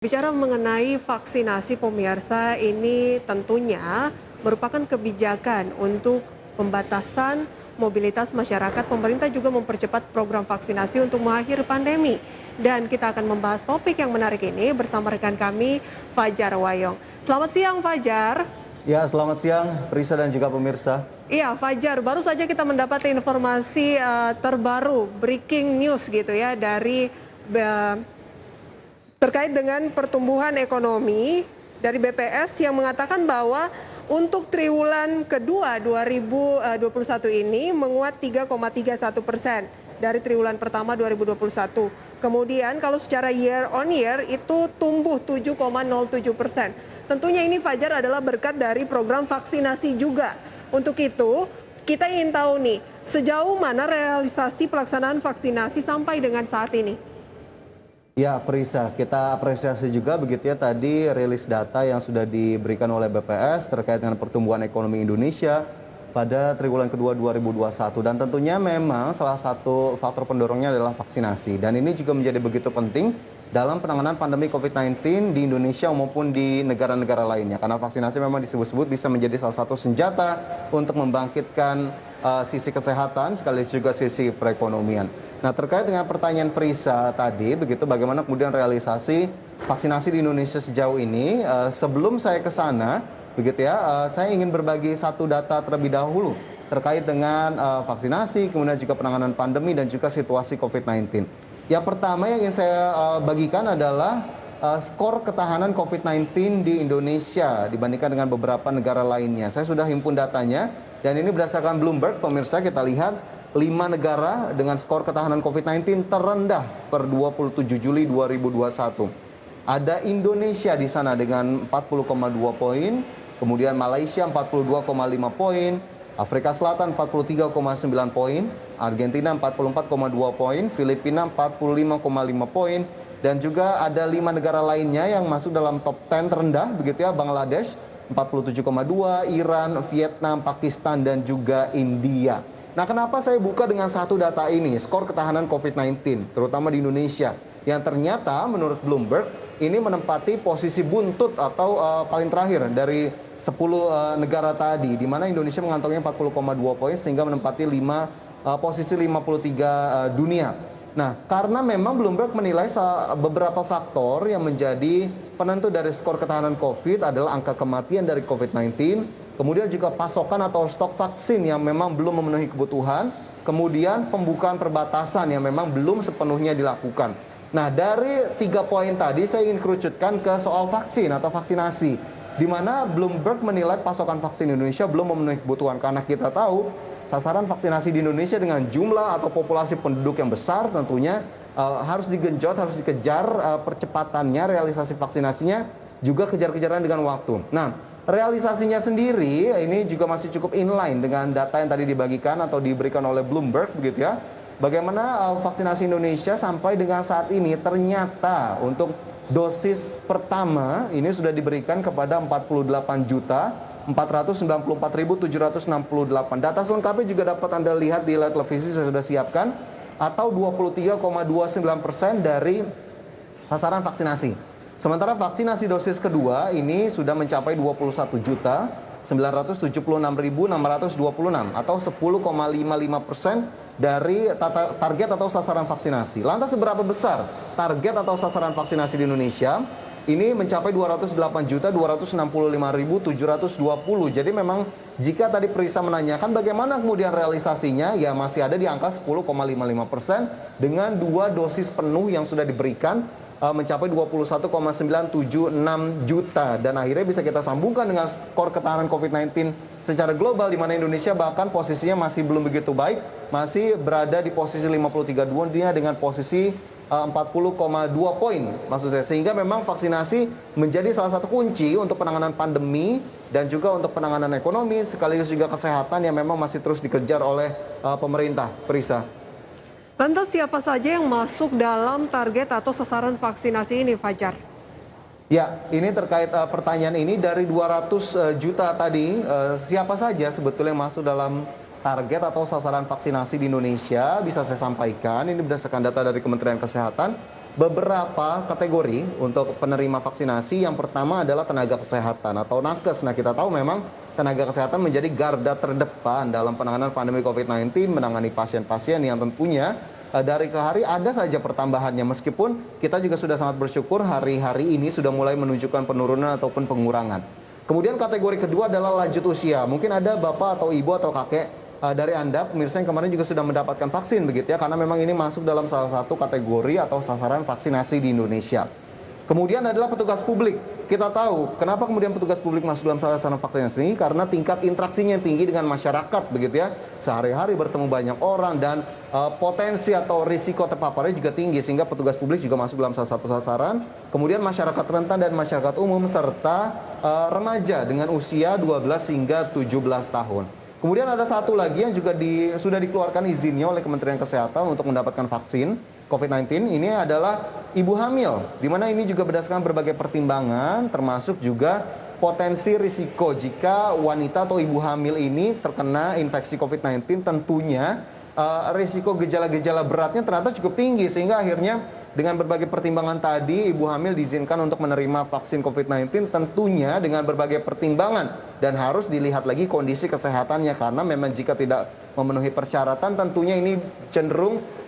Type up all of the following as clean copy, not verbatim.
Bicara mengenai vaksinasi pemirsa, ini tentunya merupakan kebijakan untuk pembatasan mobilitas masyarakat. Pemerintah juga mempercepat program vaksinasi untuk mengakhiri pandemi. Dan kita akan membahas topik yang menarik ini bersama rekan kami, Fajar Wayong. Selamat siang, Fajar. Ya, selamat siang, Prisa dan juga pemirsa. Iya, Fajar, baru saja kita mendapat informasi terbaru, breaking news gitu ya, dari terkait dengan pertumbuhan ekonomi dari BPS yang mengatakan bahwa untuk triwulan kedua 2021 ini menguat 3,31% dari triwulan pertama 2021. Kemudian kalau secara year on year itu tumbuh 7,07%. Tentunya ini, Fajar, adalah berkat dari program vaksinasi juga. Untuk itu kita ingin tahu nih, sejauh mana realisasi pelaksanaan vaksinasi sampai dengan saat ini? Ya, Prisa, kita apresiasi juga begitu ya tadi rilis data yang sudah diberikan oleh BPS terkait dengan pertumbuhan ekonomi Indonesia pada triwulan kedua 2021. Dan tentunya memang salah satu faktor pendorongnya adalah vaksinasi. Dan ini juga menjadi begitu penting dalam penanganan pandemi COVID-19 di Indonesia maupun di negara-negara lainnya. Karena vaksinasi memang disebut-sebut bisa menjadi salah satu senjata untuk membangkitkan sisi kesehatan sekaligus juga sisi perekonomian. Nah, terkait dengan pertanyaan Prisa tadi, begitu bagaimana kemudian realisasi vaksinasi di Indonesia sejauh ini, sebelum saya ke sana, begitu ya, saya ingin berbagi satu data terlebih dahulu terkait dengan vaksinasi, kemudian juga penanganan pandemi dan juga situasi COVID-19. Yang pertama yang ingin saya bagikan adalah skor ketahanan COVID-19 di Indonesia dibandingkan dengan beberapa negara lainnya. Saya sudah himpun datanya, dan ini berdasarkan Bloomberg, pemirsa, kita lihat 5 negara dengan skor ketahanan COVID-19 terendah per 27 Juli 2021. Ada Indonesia di sana dengan 40,2 poin, kemudian Malaysia 42,5 poin, Afrika Selatan 43,9 poin, Argentina 44,2 poin, Filipina 45,5 poin, dan juga ada 5 negara lainnya yang masuk dalam top 10 terendah, begitu ya, Bangladesh 47,2, Iran, Vietnam, Pakistan, dan juga India. Nah, kenapa saya buka dengan satu data ini, skor ketahanan COVID-19, terutama di Indonesia, yang ternyata menurut Bloomberg ini menempati posisi buntut atau paling terakhir dari 10 negara tadi, di mana Indonesia mengantongi 40,2 poin sehingga menempati posisi 53 dunia. Nah, karena memang Bloomberg menilai beberapa faktor yang menjadi penentu dari skor ketahanan COVID adalah angka kematian dari COVID-19, kemudian juga pasokan atau stok vaksin yang memang belum memenuhi kebutuhan, kemudian pembukaan perbatasan yang memang belum sepenuhnya dilakukan. Nah, dari 3 poin tadi saya ingin kerucutkan ke soal vaksin atau vaksinasi, di mana Bloomberg menilai pasokan vaksin Indonesia belum memenuhi kebutuhan, karena kita tahu sasaran vaksinasi di Indonesia dengan jumlah atau populasi penduduk yang besar tentunya harus digenjot, harus dikejar percepatannya, realisasi vaksinasinya juga kejar-kejaran dengan waktu. Nah, realisasinya sendiri ini juga masih cukup inline dengan data yang tadi dibagikan atau diberikan oleh Bloomberg, begitu ya. Bagaimana vaksinasi Indonesia sampai dengan saat ini ternyata untuk dosis pertama ini sudah diberikan kepada 48.494.768. Data selengkapnya juga dapat Anda lihat di layar televisi, saya sudah siapkan, atau 23,29% dari sasaran vaksinasi. Sementara vaksinasi dosis kedua ini sudah mencapai 21.976.626 atau 10,55% dari target atau sasaran vaksinasi. Lantas seberapa besar target atau sasaran vaksinasi di Indonesia? Ini mencapai 208.265.720. Jadi memang jika tadi Prisa menanyakan bagaimana kemudian realisasinya, ya masih ada di angka 10,55% dengan 2 dosis penuh yang sudah diberikan, mencapai 21,976 juta. Dan akhirnya bisa kita sambungkan dengan skor ketahanan COVID-19 secara global, di mana Indonesia bahkan posisinya masih belum begitu baik, masih berada di posisi 53 dunia dengan posisi 40,2 poin maksud saya. Sehingga memang vaksinasi menjadi salah satu kunci untuk penanganan pandemi dan juga untuk penanganan ekonomi sekaligus juga kesehatan yang memang masih terus dikejar oleh pemerintah, Prisa. Lantas siapa saja yang masuk dalam target atau sasaran vaksinasi ini, Fajar? Ya, ini terkait pertanyaan ini dari 200 juta tadi, siapa saja sebetulnya yang masuk dalam target atau sasaran vaksinasi di Indonesia? Bisa saya sampaikan, ini berdasarkan data dari Kementerian Kesehatan. beberapa kategori untuk penerima vaksinasi. Yang pertama adalah tenaga kesehatan atau nakes. Nah, kita tahu memang tenaga kesehatan menjadi garda terdepan dalam penanganan pandemi COVID-19, menangani pasien-pasien yang tentunya dari ke hari ada saja pertambahannya. Meskipun kita juga sudah sangat bersyukur hari-hari ini sudah mulai menunjukkan penurunan ataupun pengurangan. Kemudian kategori kedua adalah lanjut usia. Mungkin ada bapak atau ibu atau kakek dari Anda, pemirsa yang kemarin juga sudah mendapatkan vaksin begitu ya, karena memang ini masuk dalam salah satu kategori atau sasaran vaksinasi di Indonesia. Kemudian adalah petugas publik. Kita tahu kenapa kemudian petugas publik masuk dalam sasaran vaksinasi ini, karena tingkat interaksinya yang tinggi dengan masyarakat begitu ya. Sehari-hari bertemu banyak orang dan potensi atau risiko terpaparnya juga tinggi, sehingga petugas publik juga masuk dalam salah satu sasaran. Kemudian masyarakat rentan dan masyarakat umum serta remaja dengan usia 12 hingga 17 tahun. Kemudian ada satu lagi yang juga sudah dikeluarkan izinnya oleh Kementerian Kesehatan untuk mendapatkan vaksin COVID-19. Ini adalah ibu hamil, di mana ini juga berdasarkan berbagai pertimbangan, termasuk juga potensi risiko jika wanita atau ibu hamil ini terkena infeksi COVID-19, tentunya risiko gejala-gejala beratnya ternyata cukup tinggi, sehingga akhirnya dengan berbagai pertimbangan tadi, ibu hamil diizinkan untuk menerima vaksin COVID-19, tentunya dengan berbagai pertimbangan dan harus dilihat lagi kondisi kesehatannya, karena memang jika tidak memenuhi persyaratan tentunya ini cenderung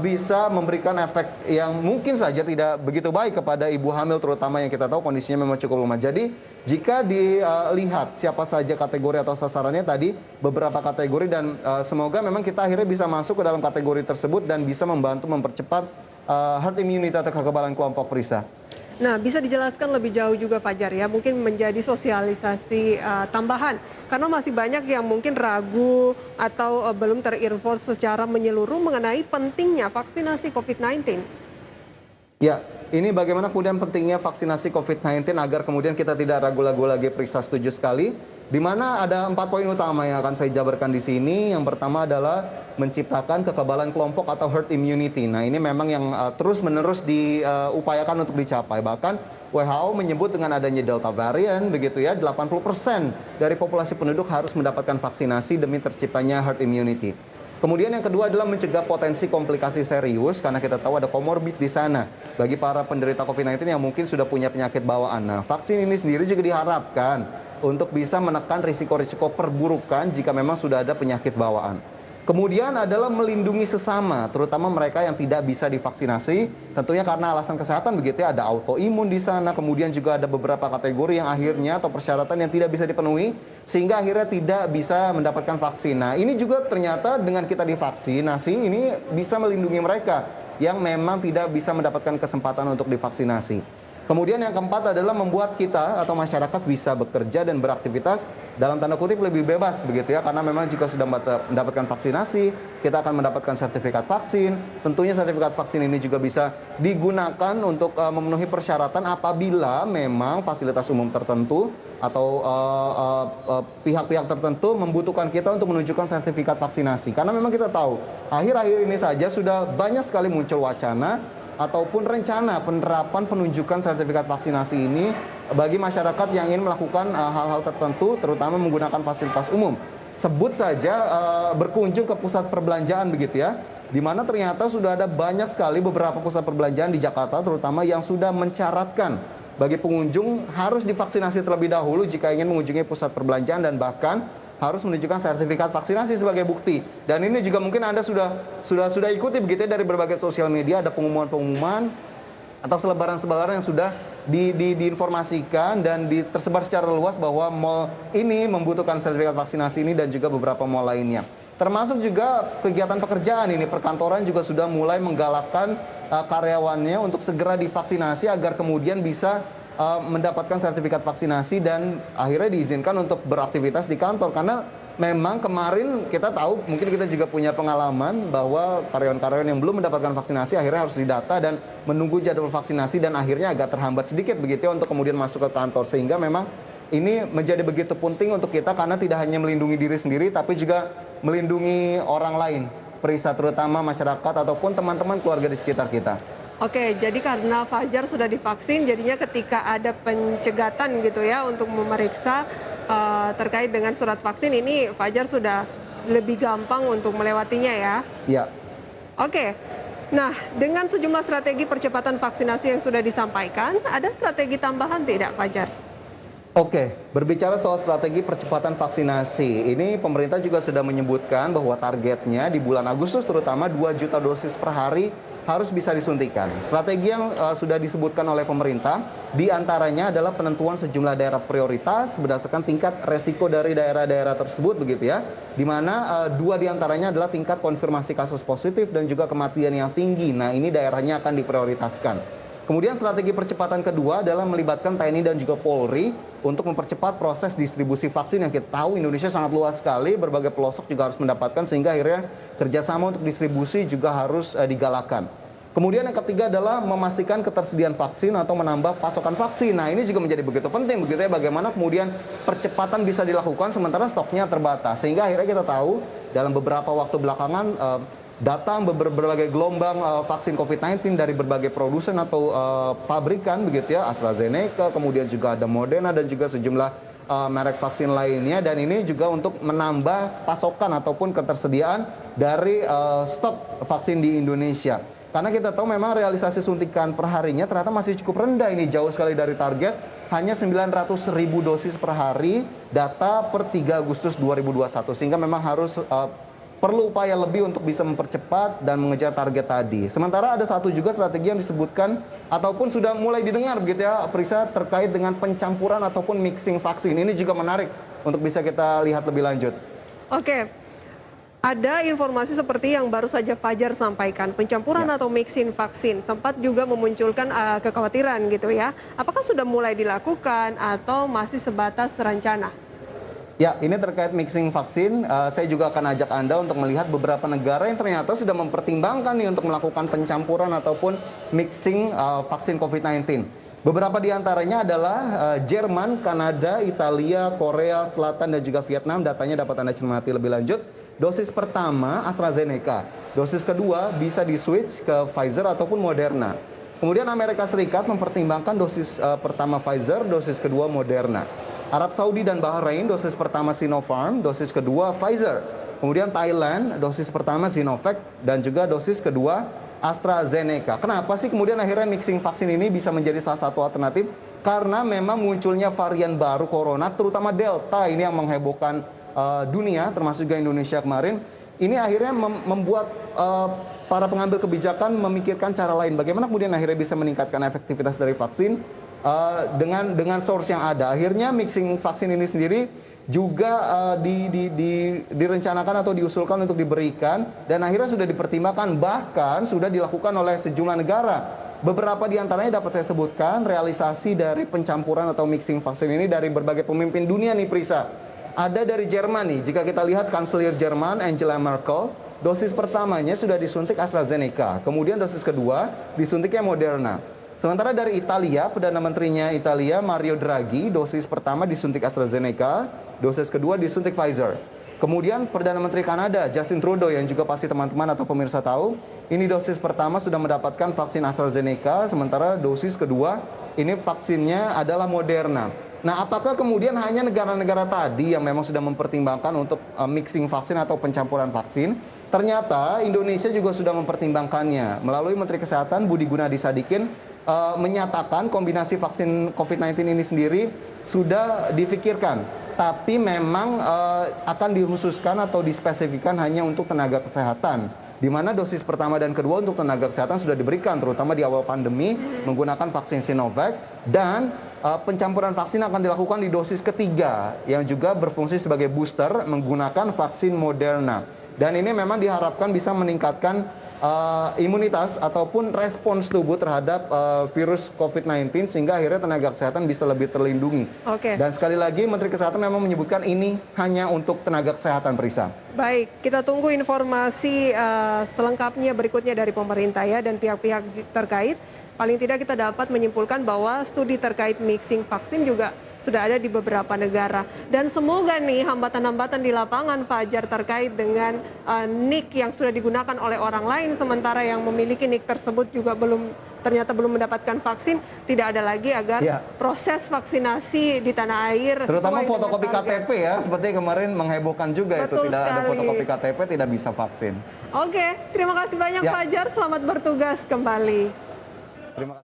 bisa memberikan efek yang mungkin saja tidak begitu baik kepada ibu hamil, terutama yang kita tahu kondisinya memang cukup lemah. Jadi jika dilihat siapa saja kategori atau sasarannya tadi, beberapa kategori, dan semoga memang kita akhirnya bisa masuk ke dalam kategori tersebut dan bisa membantu mempercepat herd immunity atau kekebalan kelompok, Prisa. Nah, bisa dijelaskan lebih jauh juga Fajar ya, mungkin menjadi sosialisasi tambahan. Karena masih banyak yang mungkin ragu atau belum terinfo secara menyeluruh mengenai pentingnya vaksinasi COVID-19. Ya, ini bagaimana kemudian pentingnya vaksinasi COVID-19 agar kemudian kita tidak ragu-ragu lagi, Prisa. Setuju sekali. Di mana ada 4 poin utama yang akan saya jabarkan di sini. Yang pertama adalah menciptakan kekebalan kelompok atau herd immunity. Nah, ini memang yang terus-menerus diupayakan untuk dicapai. Bahkan WHO menyebut dengan adanya Delta varian begitu ya, 80% dari populasi penduduk harus mendapatkan vaksinasi demi terciptanya herd immunity. Kemudian yang kedua adalah mencegah potensi komplikasi serius, karena kita tahu ada komorbid di sana bagi para penderita COVID-19 yang mungkin sudah punya penyakit bawaan. Nah, vaksin ini sendiri juga diharapkan untuk bisa menekan risiko-risiko perburukan jika memang sudah ada penyakit bawaan. Kemudian adalah melindungi sesama, terutama mereka yang tidak bisa divaksinasi, tentunya karena alasan kesehatan begitu ya, ada autoimun di sana, kemudian juga ada beberapa kategori yang akhirnya atau persyaratan yang tidak bisa dipenuhi, sehingga akhirnya tidak bisa mendapatkan vaksin. Nah, ini juga ternyata dengan kita divaksinasi, ini bisa melindungi mereka yang memang tidak bisa mendapatkan kesempatan untuk divaksinasi. Kemudian yang keempat adalah membuat kita atau masyarakat bisa bekerja dan beraktivitas dalam tanda kutip lebih bebas begitu ya, karena memang jika sudah mendapatkan vaksinasi, kita akan mendapatkan sertifikat vaksin. Tentunya sertifikat vaksin ini juga bisa digunakan untuk memenuhi persyaratan apabila memang fasilitas umum tertentu atau pihak-pihak tertentu membutuhkan kita untuk menunjukkan sertifikat vaksinasi. Karena memang kita tahu akhir-akhir ini saja sudah banyak sekali muncul wacana ataupun rencana penerapan penunjukan sertifikat vaksinasi ini bagi masyarakat yang ingin melakukan hal-hal tertentu, terutama menggunakan fasilitas umum. Sebut saja berkunjung ke pusat perbelanjaan begitu ya, di mana ternyata sudah ada banyak sekali beberapa pusat perbelanjaan di Jakarta terutama yang sudah mensyaratkan bagi pengunjung harus divaksinasi terlebih dahulu jika ingin mengunjungi pusat perbelanjaan, dan bahkan harus menunjukkan sertifikat vaksinasi sebagai bukti. Dan ini juga mungkin Anda sudah ikuti begitu ya, dari berbagai sosial media ada pengumuman-pengumuman atau selebaran-selebaran yang sudah diinformasikan dan tersebar secara luas bahwa mall ini membutuhkan sertifikat vaksinasi ini, dan juga beberapa mall lainnya. Termasuk juga kegiatan pekerjaan ini, perkantoran juga sudah mulai menggalakkan karyawannya untuk segera divaksinasi agar kemudian bisa mendapatkan sertifikat vaksinasi dan akhirnya diizinkan untuk beraktivitas di kantor. Karena memang kemarin kita tahu, mungkin kita juga punya pengalaman bahwa karyawan-karyawan yang belum mendapatkan vaksinasi akhirnya harus didata dan menunggu jadwal vaksinasi, dan akhirnya agak terhambat sedikit begitu ya untuk kemudian masuk ke kantor. Sehingga memang ini menjadi begitu penting untuk kita, karena tidak hanya melindungi diri sendiri tapi juga melindungi orang lain, Prisa, terutama masyarakat ataupun teman-teman keluarga di sekitar kita. Oke, jadi karena Fajar sudah divaksin, jadinya ketika ada pencegatan gitu ya untuk memeriksa terkait dengan surat vaksin ini, Fajar sudah lebih gampang untuk melewatinya ya? Ya. Oke, Nah, dengan sejumlah strategi percepatan vaksinasi yang sudah disampaikan, ada strategi tambahan tidak, Fajar? Oke, berbicara soal strategi percepatan vaksinasi, ini pemerintah juga sudah menyebutkan bahwa targetnya di bulan Agustus terutama 2 juta dosis per hari harus bisa disuntikan. Strategi yang sudah disebutkan oleh pemerintah diantaranya adalah penentuan sejumlah daerah prioritas berdasarkan tingkat resiko dari daerah-daerah tersebut begitu ya, di mana 2 diantaranya adalah tingkat konfirmasi kasus positif dan juga kematian yang tinggi. Nah, ini daerahnya akan diprioritaskan. Kemudian strategi percepatan kedua adalah melibatkan TNI dan juga Polri untuk mempercepat proses distribusi vaksin yang kita tahu Indonesia sangat luas sekali, berbagai pelosok juga harus mendapatkan sehingga akhirnya kerjasama untuk distribusi juga harus digalakan. Kemudian yang ketiga adalah memastikan ketersediaan vaksin atau menambah pasokan vaksin. Nah, ini juga menjadi begitu penting begitu ya, bagaimana kemudian percepatan bisa dilakukan sementara stoknya terbatas. Sehingga akhirnya kita tahu dalam beberapa waktu belakangan datang berbagai gelombang vaksin COVID-19 dari berbagai produsen atau pabrikan begitu ya, AstraZeneca, kemudian juga ada Moderna dan juga sejumlah merek vaksin lainnya, dan ini juga untuk menambah pasokan ataupun ketersediaan dari stok vaksin di Indonesia. Karena kita tahu memang realisasi suntikan per harinya ternyata masih cukup rendah, ini jauh sekali dari target, hanya 900.000 dosis per hari, data per 3 Agustus 2021, sehingga memang harus perlu upaya lebih untuk bisa mempercepat dan mengejar target tadi. Sementara ada satu juga strategi yang disebutkan ataupun sudah mulai didengar begitu ya, Prisa, terkait dengan pencampuran ataupun mixing vaksin. Ini juga menarik untuk bisa kita lihat lebih lanjut. Oke, ada informasi seperti yang baru saja Fajar sampaikan, pencampuran atau mixing vaksin sempat juga memunculkan kekhawatiran gitu ya. Apakah sudah mulai dilakukan atau masih sebatas rencana? Ya, ini terkait mixing vaksin, saya juga akan ajak Anda untuk melihat beberapa negara yang ternyata sudah mempertimbangkan nih untuk melakukan pencampuran ataupun mixing vaksin COVID-19. Beberapa di antaranya adalah Jerman, Kanada, Italia, Korea Selatan, dan juga Vietnam. Datanya dapat Anda cermati lebih lanjut. Dosis pertama AstraZeneca, dosis kedua bisa di-switch ke Pfizer ataupun Moderna. Kemudian Amerika Serikat mempertimbangkan dosis pertama Pfizer, dosis kedua Moderna. Arab Saudi dan Bahrain, dosis pertama Sinopharm, dosis kedua Pfizer. Kemudian Thailand, dosis pertama Sinovac, dan juga dosis kedua AstraZeneca. Kenapa sih kemudian akhirnya mixing vaksin ini bisa menjadi salah satu alternatif? Karena memang munculnya varian baru corona, terutama Delta ini yang menghebohkan dunia, termasuk juga Indonesia kemarin. Ini akhirnya membuat para pengambil kebijakan memikirkan cara lain. Bagaimana kemudian akhirnya bisa meningkatkan efektivitas dari vaksin dengan source yang ada. Akhirnya mixing vaksin ini sendiri juga direncanakan atau diusulkan untuk diberikan, dan akhirnya sudah dipertimbangkan, bahkan sudah dilakukan oleh sejumlah negara. Beberapa di antaranya dapat saya sebutkan realisasi dari pencampuran atau mixing vaksin ini dari berbagai pemimpin dunia nih, Prisa. Ada dari Jerman nih, jika kita lihat Kanselir Jerman Angela Merkel, dosis pertamanya sudah disuntik AstraZeneca, kemudian dosis kedua disuntiknya Moderna. Sementara dari Italia, Perdana Menterinya Italia Mario Draghi, dosis pertama disuntik AstraZeneca, dosis kedua disuntik Pfizer. Kemudian Perdana Menteri Kanada Justin Trudeau, yang juga pasti teman-teman atau pemirsa tahu, ini dosis pertama sudah mendapatkan vaksin AstraZeneca, sementara dosis kedua ini vaksinnya adalah Moderna. Nah, apakah kemudian hanya negara-negara tadi yang memang sudah mempertimbangkan untuk mixing vaksin atau pencampuran vaksin? Ternyata Indonesia juga sudah mempertimbangkannya. Melalui Menteri Kesehatan Budi Gunadi Sadikin menyatakan kombinasi vaksin COVID-19 ini sendiri sudah difikirkan. Tapi memang akan dikhususkan atau dispesifikan hanya untuk tenaga kesehatan. Di mana dosis pertama dan kedua untuk tenaga kesehatan sudah diberikan, terutama di awal pandemi menggunakan vaksin Sinovac, dan pencampuran vaksin akan dilakukan di dosis ketiga yang juga berfungsi sebagai booster menggunakan vaksin Moderna. Dan ini memang diharapkan bisa meningkatkan imunitas ataupun respons tubuh terhadap virus COVID-19 sehingga akhirnya tenaga kesehatan bisa lebih terlindungi. Oke. Dan sekali lagi Menteri Kesehatan memang menyebutkan ini hanya untuk tenaga kesehatan, Prisa. Baik, kita tunggu informasi selengkapnya berikutnya dari pemerintah ya dan pihak-pihak terkait. Paling tidak kita dapat menyimpulkan bahwa studi terkait mixing vaksin juga sudah ada di beberapa negara. Dan semoga nih hambatan-hambatan di lapangan, Fajar, terkait dengan NIK yang sudah digunakan oleh orang lain, sementara yang memiliki NIK tersebut juga belum ternyata belum mendapatkan vaksin, tidak ada lagi agar Iya. proses vaksinasi di tanah air Terutama sesuai dengan fotokopi target. KTP ya, seperti kemarin menghebohkan juga itu Betul tidak ada sekali. fotokopi KTP tidak bisa vaksin. Oke, terima kasih banyak Ya. Fajar, selamat bertugas kembali. Terima kasih.